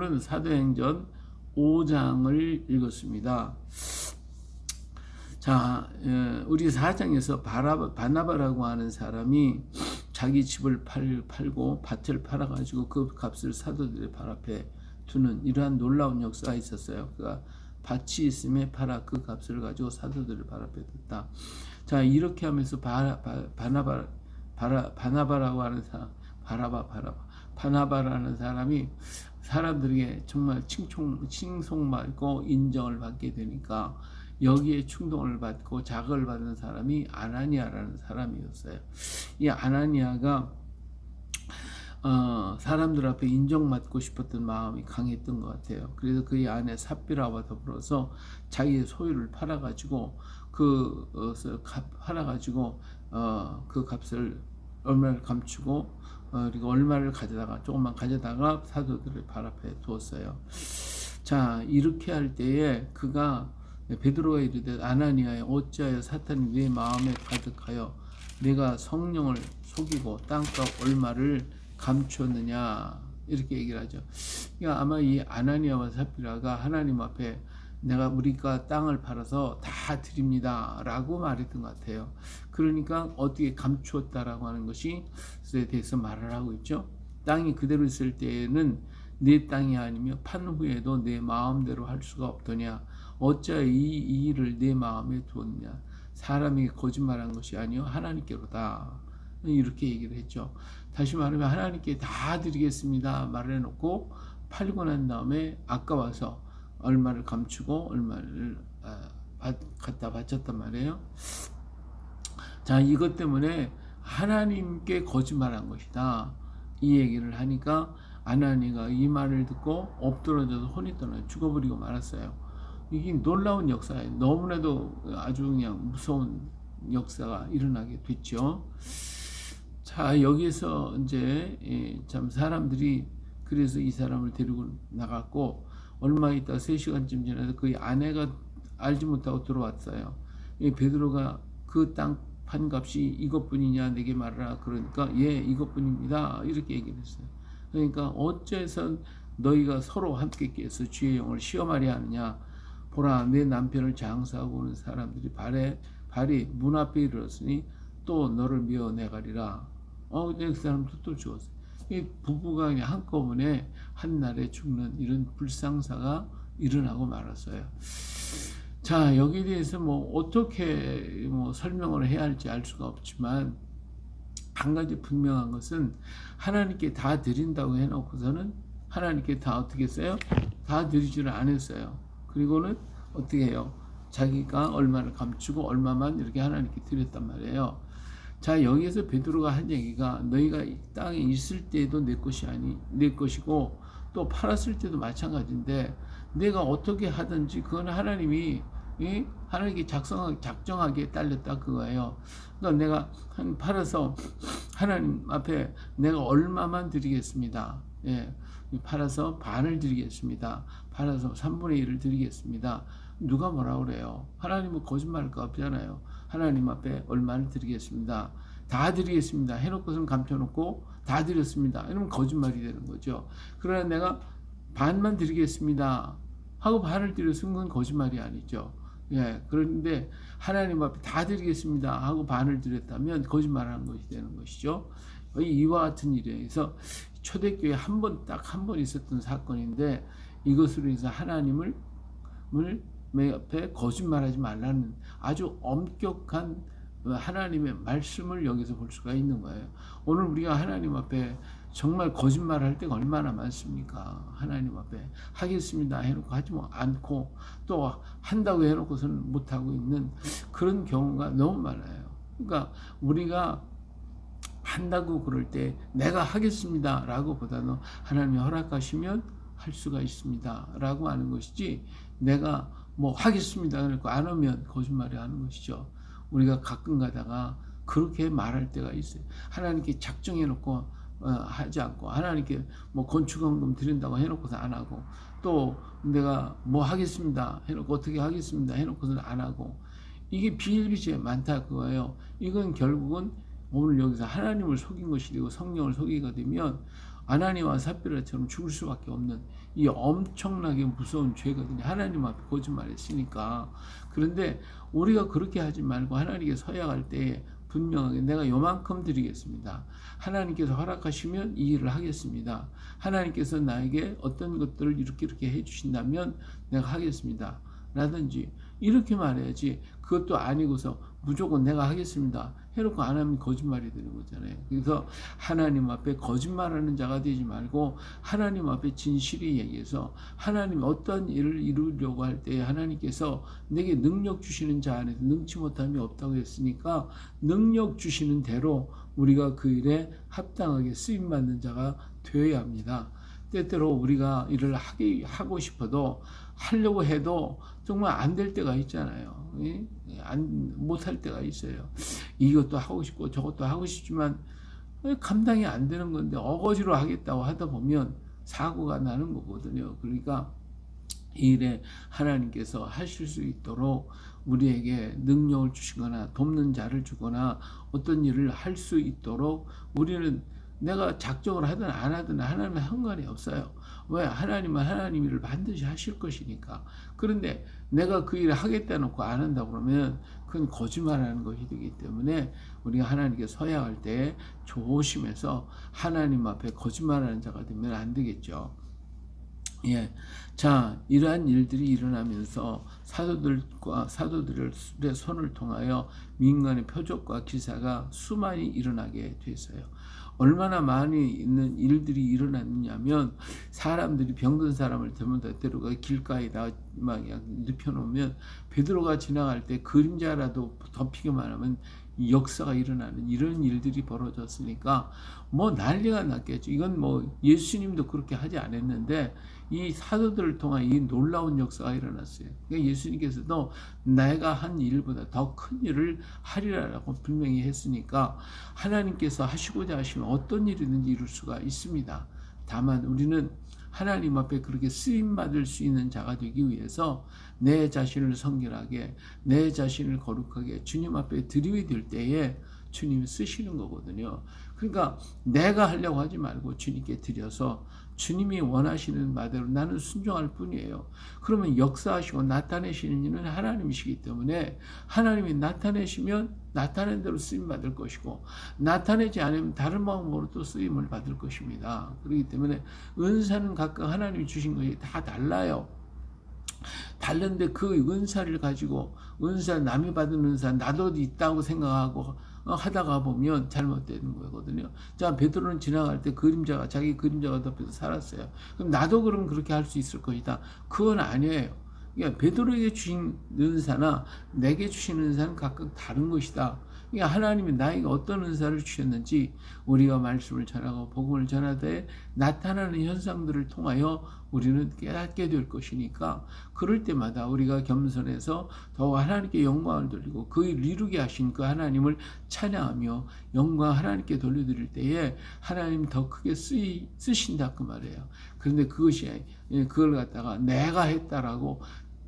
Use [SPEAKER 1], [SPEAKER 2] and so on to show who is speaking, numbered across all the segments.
[SPEAKER 1] 오늘은 사도행전 5장을 읽었습니다. 자, 우리 4장에서 바나바라고 하는 사람이 자기 집을 팔고 밭을 팔아가지고 그 값을 사도들의 발 앞에 두는 이러한 놀라운 역사가 있었어요. 그가 밭이 있음에 팔아 그 값을 가지고 사도들의 발 앞에 뒀다. 자, 이렇게 하면서 바나바라고 하는 사람, 바나바라는 사람이 사람들에게 정말 칭송받고 인정을 받게 되니까 여기에 충동을 받고 자극을 받는 사람이 아나니아라는 사람이었어요. 이 아나니아가 사람들 앞에 인정받고 싶었던 마음이 강했던 것 같아요. 그래서 그의 아내 삽비라와 더불어서 자기의 소유를 팔아가지고 그 값을 얼마를 감추고 그리고 얼마를 조금만 가져다가 사도들의 발 앞에 두었어요. 자, 이렇게 할 때에 그가 베드로가 이르되 아나니아여 어찌하여 사탄이 네 마음에 가득하여 내가 성령을 속이고 땅값 얼마를 감추었느냐 이렇게 얘기를 하죠. 그러니까 아마 이 아나니아와 삽비라가 하나님 앞에 우리가 땅을 팔아서 다 드립니다 라고 말했던 것 같아요. 그러니까 어떻게 감추었다라고 하는 것이 대해서 말을 하고 있죠. 땅이 그대로 있을 때에는 내 땅이 아니며 판 후에도 내 마음대로 할 수가 없더냐 어찌하여 이 일을 내 마음에 두었느냐 사람이 거짓말한 것이 아니요 하나님께로다 이렇게 얘기를 했죠. 다시 말하면 하나님께 다 드리겠습니다 말을 해놓고 팔고 난 다음에 아까워서 얼마를 감추고 얼마를 갖다 바쳤단 말이에요. 자, 이것 때문에 하나님께 거짓말한 것이다 이 얘기를 하니까 아나니가 이 말을 듣고 엎드러져서 혼이 떠나 죽어버리고 말았어요. 이게 놀라운 역사예요. 너무나도 아주 그냥 무서운 역사가 일어나게 됐죠. 자, 여기에서 이제 참 사람들이 그래서 이 사람을 데리고 나갔고 얼마 있다 3시간쯤 지나서 그의 아내가 알지 못하고 들어왔어요. 베드로가 그 땅 판값이 이것뿐이냐 내게 말하라 그러니까 예 이것뿐입니다 이렇게 얘기를 했어요. 그러니까 어째서 너희가 서로 함께 깨서 주의 영을 시험하려 하느냐 보라 내 남편을 장사하고 오는 사람들이 발이 문 앞에 이르렀으니 또 너를 미워내가리라. 근데 그 사람도 또 죽었어요. 이 부부가 한꺼번에 한날에 죽는 이런 불상사가 일어나고 말았어요. 자, 여기에 대해서 어떻게 설명을 해야 할지 알 수가 없지만 한 가지 분명한 것은 하나님께 다 드린다고 해놓고서는 하나님께 다 어떻게 했어요? 다 드리지를 않았어요. 그리고는 어떻게 해요? 자기가 얼마를 감추고 얼마만 이렇게 하나님께 드렸단 말이에요. 자, 여기에서 베드로가 한 얘기가 너희가 이 땅에 있을 때도 내 것이고 또 팔았을 때도 마찬가지인데 내가 어떻게 하든지 그건 하나님께 작정하기에 딸렸다 그거예요. 그러니까 내가 팔아서 하나님 앞에 내가 얼마만 드리겠습니다. 예, 팔아서 반을 드리겠습니다. 팔아서 3분의 1을 드리겠습니다. 누가 뭐라 그래요? 하나님은 거짓말할 거 없잖아요. 하나님 앞에 얼마를 드리겠습니다. 다 드리겠습니다. 해놓고서는 감춰놓고 다 드렸습니다. 이러면 거짓말이 되는 거죠. 그러나 내가 반만 드리겠습니다 하고 반을 드렸으면 그건 거짓말이 아니죠. 예, 그런데 하나님 앞에 다 드리겠습니다 하고 반을 드렸다면 거짓말하는 것이 되는 것이죠. 이와 같은 일에 서 초대교회 딱 한 번 있었던 사건인데 이것으로 해서 하나님을 앞에 거짓말하지 말라는 아주 엄격한 하나님의 말씀을 여기서 볼 수가 있는 거예요. 오늘 우리가 하나님 앞에 정말 거짓말할 때가 얼마나 많습니까? 하나님 앞에 하겠습니다 해놓고 하지 않고 또 한다고 해놓고서는 못하고 있는 그런 경우가 너무 많아요. 그러니까 우리가 한다고 그럴 때 내가 하겠습니다 라고 보다는 하나님이 허락하시면 할 수가 있습니다 라고 하는 것이지 내가 하겠습니다 그러니까 안 하면 거짓말이 하는 것이죠. 우리가 가끔 가다가 그렇게 말할 때가 있어요. 하나님께 작정해 놓고 하지 않고 하나님께 건축헌금 드린다고 해놓고서 안 하고 또 내가 하겠습니다 해놓고 어떻게 하겠습니다 해놓고서는 안 하고 이게 비일비재에 많다 그거예요. 이건 결국은 오늘 여기서 하나님을 속인 것이 되고 성령을 속이게 되면 아나니와 삽비라처럼 죽을 수밖에 없는 이 엄청나게 무서운 죄거든요. 하나님 앞에 거짓말했으니까. 그런데 우리가 그렇게 하지 말고 하나님께 서약할 때 분명하게 내가 요만큼 드리겠습니다. 하나님께서 허락하시면 이 일을 하겠습니다. 하나님께서 나에게 어떤 것들을 이렇게 해주신다면 내가 하겠습니다. 라든지 이렇게 말해야지. 그것도 아니고서 무조건 내가 하겠습니다 해놓고 안 하면 거짓말이 되는 거잖아요. 그래서 하나님 앞에 거짓말하는 자가 되지 말고 하나님 앞에 진실히 얘기해서 하나님 어떤 일을 이루려고 할 때 하나님께서 내게 능력 주시는 자 안에서 능치 못함이 없다고 했으니까 능력 주시는 대로 우리가 그 일에 합당하게 쓰임받는 자가 되어야 합니다. 때때로 우리가 일을 하고 싶어도 하려고 해도 정말 안 될 때가 있잖아요. 못할 때가 있어요. 이것도 하고 싶고 저것도 하고 싶지만 감당이 안 되는 건데 어거지로 하겠다고 하다 보면 사고가 나는 거거든요. 그러니까 이 일에 하나님께서 하실 수 있도록 우리에게 능력을 주시거나 돕는 자를 주거나 어떤 일을 할 수 있도록 우리는 내가 작정을 하든 안 하든 하나님은 상관이 없어요. 왜? 하나님은 하나님 일을 반드시 하실 것이니까. 그런데 내가 그 일을 하겠다 놓고 안 한다고 그러면 그건 거짓말하는 것이 되기 때문에 우리가 하나님께 서약할 때 조심해서 하나님 앞에 거짓말하는 자가 되면 안 되겠죠. 예. 자, 이러한 일들이 일어나면서 사도들의 손을 통하여 민간의 표적과 기사가 수많이 일어나게 됐어요. 얼마나 많이 있는 일들이 일어났냐면 사람들이 병든 사람을 데려가 길가에다 막 눕혀놓으면 베드로가 지나갈 때 그림자라도 덮이기만 하면 역사가 일어나는 이런 일들이 벌어졌으니까 뭐 난리가 났겠죠. 이건 뭐 예수님도 그렇게 하지 않았는데 이 사도들을 통한 이 놀라운 역사가 일어났어요. 그러니까 예수님께서도 내가 한 일보다 더 큰 일을 하리라라고 분명히 했으니까 하나님께서 하시고자 하시면 어떤 일이든지 이룰 수가 있습니다. 다만 우리는 하나님 앞에 그렇게 쓰임받을 수 있는 자가 되기 위해서 내 자신을 성결하게 내 자신을 거룩하게 주님 앞에 드리게 될 때에 주님이 쓰시는 거거든요. 그러니까 내가 하려고 하지 말고 주님께 드려서 주님이 원하시는 바대로 나는 순종할 뿐이에요. 그러면 역사하시고 나타내시는 이는 하나님이시기 때문에 하나님이 나타내시면 나타낸 대로 쓰임받을 것이고 나타내지 않으면 다른 방법으로 또 쓰임을 받을 것입니다. 그렇기 때문에 은사는 각각 하나님이 주신 것이 다 달라요. 다른데 그 은사를 가지고 은사 남이 받은 은사 나도 있다고 생각하고 하다가 보면 잘못되는 거거든요. 자, 베드로는 지나갈 때 자기 그림자가 덮여서 살았어요. 그럼 나도 그럼 그렇게 할 수 있을 것이다. 그건 아니에요. 그러니까 베드로에게 주신 은사나 내게 주신 은사는 각각 다른 것이다. 그러니까 하나님이 나에게 어떤 은사를 주셨는지 우리가 말씀을 전하고 복음을 전하되 나타나는 현상들을 통하여 우리는 깨닫게 될 것이니까 그럴 때마다 우리가 겸손해서 더욱 하나님께 영광을 돌리고 그 일 이루게 하신 그 하나님을 찬양하며 영광 하나님께 돌려드릴 때에 하나님 더 크게 쓰신다 그 말이에요. 그런데 그걸 갖다가 내가 했다라고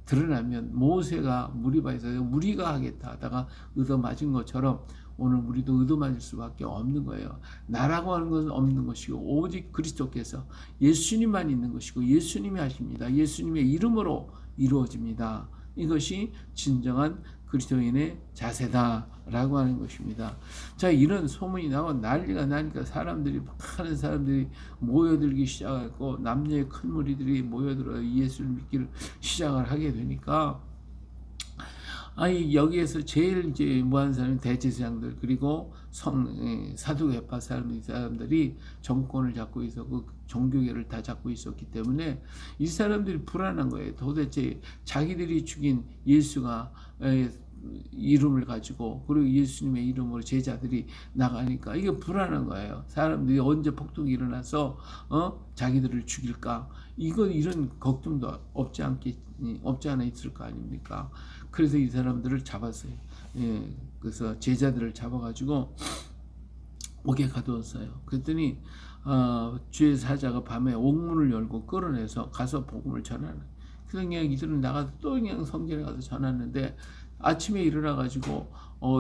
[SPEAKER 1] 드러나면 모세가 무리바에서 우리가 하겠다 하다가 얻어맞은 것처럼 오늘 우리도 얻어맞을 수밖에 없는 거예요. 나라고 하는 것은 없는 것이고 오직 그리스도께서 예수님만 있는 것이고 예수님이 하십니다. 예수님의 이름으로 이루어집니다. 이것이 진정한 그리스도인의 자세다라고 하는 것입니다. 자, 이런 소문이 나고 난리가 나니까 많은 사람들이 모여들기 시작하고 남녀의 큰 무리들이 모여들어 예수를 믿기를 시작을 하게 되니까 여기에서 제일 이제 무한 사람이 대제사장들 그리고 사두개파 사람들이 정권을 잡고 있었고 종교계를 다 잡고 있었기 때문에 이 사람들이 불안한 거예요. 도대체 자기들이 죽인 예수가 이름을 가지고 그리고 예수님의 이름으로 제자들이 나가니까 이게 불안한 거예요. 사람들이 언제 폭동이 일어나서 자기들을 죽일까? 이런 걱정도 없지 않아 있을 거 아닙니까? 그래서 이 사람들을 잡았어요. 예, 그래서 제자들을 잡아가지고 옥에 가두었어요. 그랬더니 주의 사자가 밤에 옥문을 열고 끌어내서 가서 복음을 전하는. 그래서 그냥 이들은 나가서 또 그냥 성전에 가서 전하는데 아침에 일어나가지고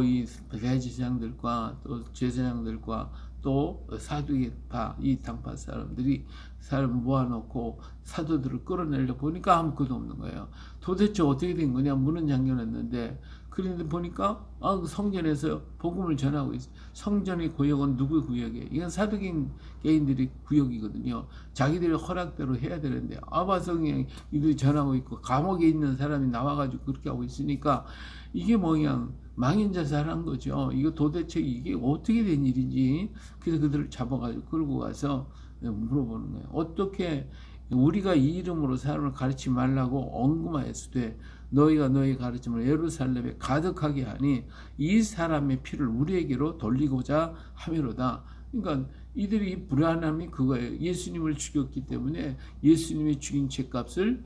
[SPEAKER 1] 이 대제사장들과 또 제사장들과 또 사두개파 이 당파 사람들이 사람 모아놓고 사도들을 끌어내려 보니까 아무것도 없는 거예요. 도대체 어떻게 된 거냐 문은 잠겨놨는데, 그런데 보니까 그 성전에서 복음을 전하고 있어. 성전의 구역은 누구의 구역이에요? 이건 사두개인들의 구역이거든요. 자기들의 허락대로 해야 되는데 아바성이 이들이 전하고 있고 감옥에 있는 사람이 나와가지고 그렇게 하고 있으니까 이게 뭐냐 망연자살한 거죠. 이거 도대체 이게 어떻게 된 일인지. 그래서 그들을 잡아가지고 끌고 가서 물어보는 거예요. 어떻게 우리가 이 이름으로 사람을 가르치지 말라고 언금하였으되 너희가 너희 가르침을 예루살렘에 가득하게 하니 이 사람의 피를 우리에게로 돌리고자 함이로다. 그러니까 이들이 불안함이 그거예요. 예수님을 죽였기 때문에 예수님이 죽인 죄값을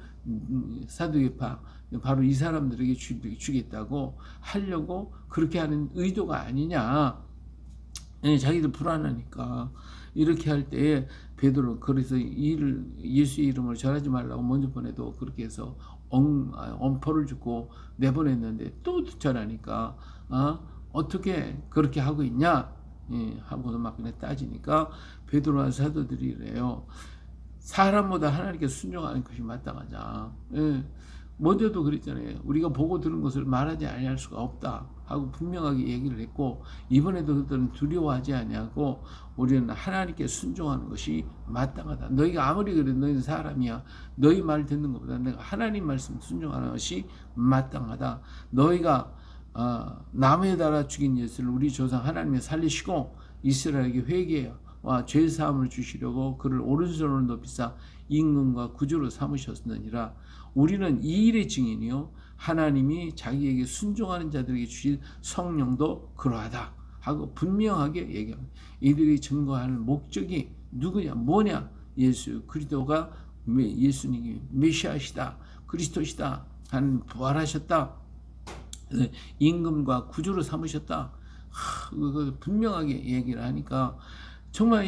[SPEAKER 1] 사두개파 바로 이 사람들에게 주겠다고 하려고 그렇게 하는 의도가 아니냐. 자기들 불안하니까. 이렇게 할 때에 베드로 그래서 예수의 이름을 전하지 말라고 먼저 보내도 그렇게 해서 엄포를 주고 내보냈는데 또 전하니까 어떻게 그렇게 하고 있냐 하고서 막 그냥 따지니까 베드로와 사도들이 이래요. 사람보다 하나님께 순종하는 것이 마땅하자. 먼저도 그랬잖아요. 우리가 보고 들은 것을 말하지 아니할 수가 없다 하고 분명하게 얘기를 했고, 이번에도 그들은 두려워하지 아니하고 우리는 하나님께 순종하는 것이 마땅하다. 너희가 아무리 그래도 너희는 사람이야. 너희 말 듣는 것보다 내가 하나님 말씀 순종하는 것이 마땅하다. 너희가 나무에 달아 죽인 예수를 우리 조상 하나님이 살리시고 이스라엘에게 회개와 죄 사함을 주시려고 그를 오른손으로 높이사 임금과 구주로 삼으셨느니라. 우리는 이 일의 증인이요 하나님이 자기에게 순종하는 자들에게 주신 성령도 그러하다 하고 분명하게 얘기합니다. 이들이 증거하는 목적이 누구냐 뭐냐, 예수 그리스도가 예수님이 메시아시다 그리스도시다 하는 부활하셨다 임금과 구주로 삼으셨다 분명하게 얘기를 하니까 정말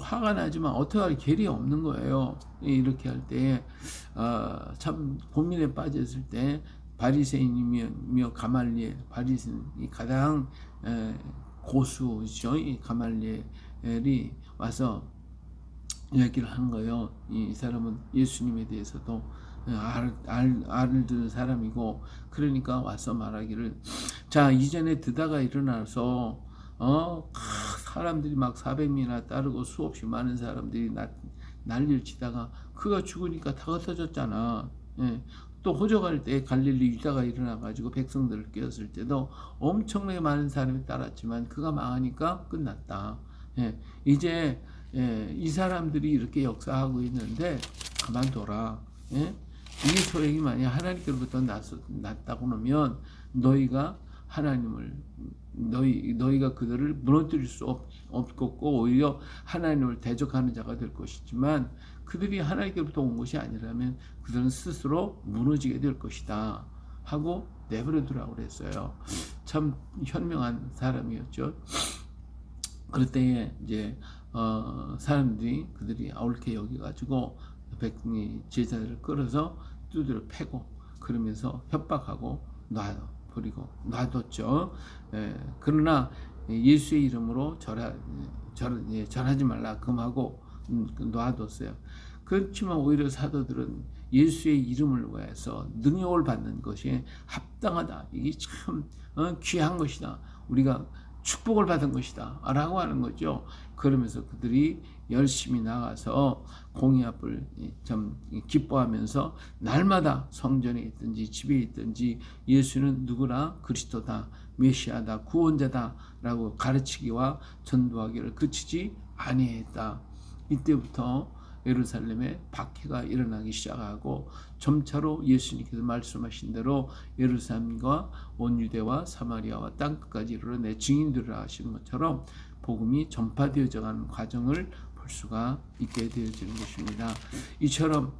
[SPEAKER 1] 화가 나지만 어떻게 할 길이 없는 거예요. 이렇게 할 때 참 고민에 빠졌을 때 바리새인이며 가말리엘, 바리새인이 가장 고수죠. 이 가말리엘이 와서 얘기를 한 거예요. 이 사람은 예수님에 대해서도 알을 듣는 사람이고, 그러니까 와서 말하기를, 자 이전에 드다가 일어나서 사람들이 막 400명이나 따르고 수없이 많은 사람들이 난리를 치다가 그가 죽으니까 다 흩어졌잖아. 또 호적할 때 갈릴리 유다가 일어나가지고 백성들을 깨웠을 때도 엄청나게 많은 사람이 따랐지만 그가 망하니까 끝났다. 이제 이 사람들이 이렇게 역사하고 있는데 가만둬라. 이 소액이 만약 하나님께로부터 났다고 하면 너희가 하나님을 너희가 그들을 무너뜨릴 수 없고 오히려 하나님을 대적하는 자가 될 것이지만, 그들이 하나님께로부터 온 것이 아니라면 그들은 스스로 무너지게 될 것이다 하고 내버려두라고 그랬어요. 참 현명한 사람이었죠. 그럴 때에 이제 사람들이 그들이 옳게 여겨가지고 제자들을 끌어서 두드려 패고 그러면서 협박하고 버리고 놔뒀죠. 그러나 예수의 이름으로 전하지 말라 금하고 놔뒀어요. 그렇지만 오히려 사도들은 예수의 이름을 위해서 능력을 받는 것이 합당하다. 이게 참 귀한 것이다. 우리가 축복을 받은 것이다 라고 하는 거죠. 그러면서 그들이 열심히 나가서 공의합을 참 기뻐하면서 날마다 성전에 있든지 집에 있든지 예수는 누구나 그리스도다, 메시아다, 구원자다 라고 가르치기와 전도하기를 그치지 아니했다. 이때부터 예루살렘에 박해가 일어나기 시작하고 점차로 예수님께서 말씀하신 대로 예루살렘과 온 유대와 사마리아와 땅끝까지 이르러 내 증인들을 하신 것처럼 복음이 전파되어져 가는 과정을 볼 수가 있게 되어지는 것입니다. 이처럼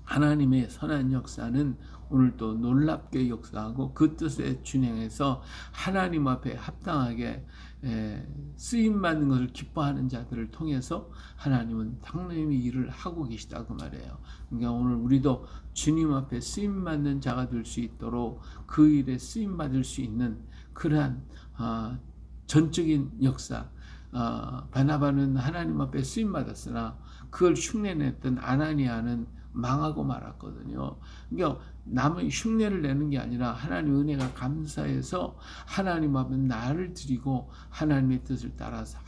[SPEAKER 1] 하나님의 선한 역사는 오늘도 놀랍게 역사하고 그 뜻에 준행해서 하나님 앞에 합당하게 쓰임받는 것을 기뻐하는 자들을 통해서 하나님은 하나님의 일을 하고 계시다 그 말이에요. 그러니까 오늘 우리도 주님 앞에 쓰임받는 자가 될 수 있도록 그 일에 쓰임받을 수 있는 그러한 전적인 역사, 바나바는 하나님 앞에 쓰임 받았으나 그걸 흉내냈던 아나니아는 망하고 말았거든요. 그러니까 남의 흉내를 내는 게 아니라 하나님 은혜가 감사해서 하나님 앞에 나를 드리고 하나님의 뜻을 따라서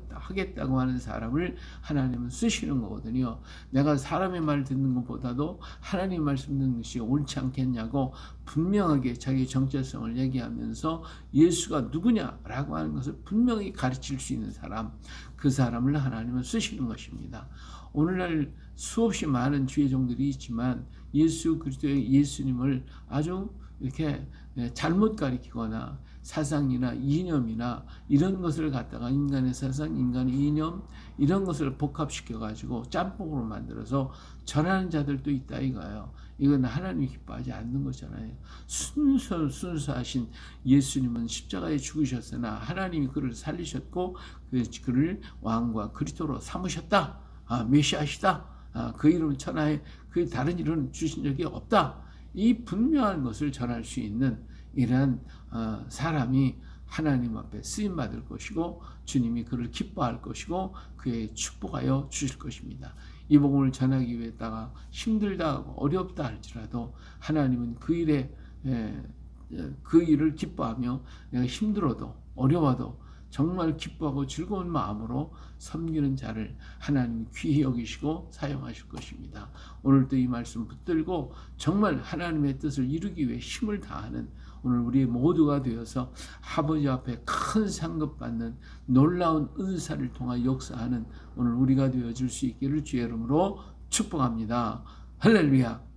[SPEAKER 1] 하겠다고 하는 사람을 하나님은 쓰시는 거거든요. 내가 사람의 말 듣는 것보다도 하나님 말씀 듣는 것이 옳지 않겠냐고 분명하게 자기 정체성을 얘기하면서 예수가 누구냐라고 하는 것을 분명히 가르칠 수 있는 사람, 그 사람을 하나님은 쓰시는 것입니다. 오늘날 수없이 많은 주의 종들이 있지만 예수 그리스도의 예수님을 아주 이렇게 잘못 가리키거나 사상이나 이념이나 이런 것을 갖다가 인간의 사상, 인간의 이념 이런 것을 복합시켜 가지고 짬뽕으로 만들어서 전하는 자들도 있다 이거예요. 이건 하나님이 기뻐하지 않는 거잖아요. 순수하신 예수님은 십자가에 죽으셨으나 하나님이 그를 살리셨고 그를 왕과 그리스도로 삼으셨다. 메시아시다. 그 이름은 천하에 그 다른 이름은 주신 적이 없다. 이 분명한 것을 전할 수 있는 이러한 사람이 하나님 앞에 쓰임 받을 것이고 주님이 그를 기뻐할 것이고 그의 축복하여 주실 것입니다. 이 복음을 전하기 위해다가 힘들다 하고 어렵다 할지라도 하나님은 그 일을 기뻐하며 내가 힘들어도 어려워도 정말 기뻐하고 즐거운 마음으로 섬기는 자를 하나님이 귀히 여기시고 사용하실 것입니다. 오늘도 이 말씀 붙들고 정말 하나님의 뜻을 이루기 위해 힘을 다하는 오늘 우리 모두가 되어서 아버지 앞에 큰 상급받는 놀라운 은사를 통하 역사하는 오늘 우리가 되어줄 수 있기를 주의 이름으로 축복합니다. 할렐루야.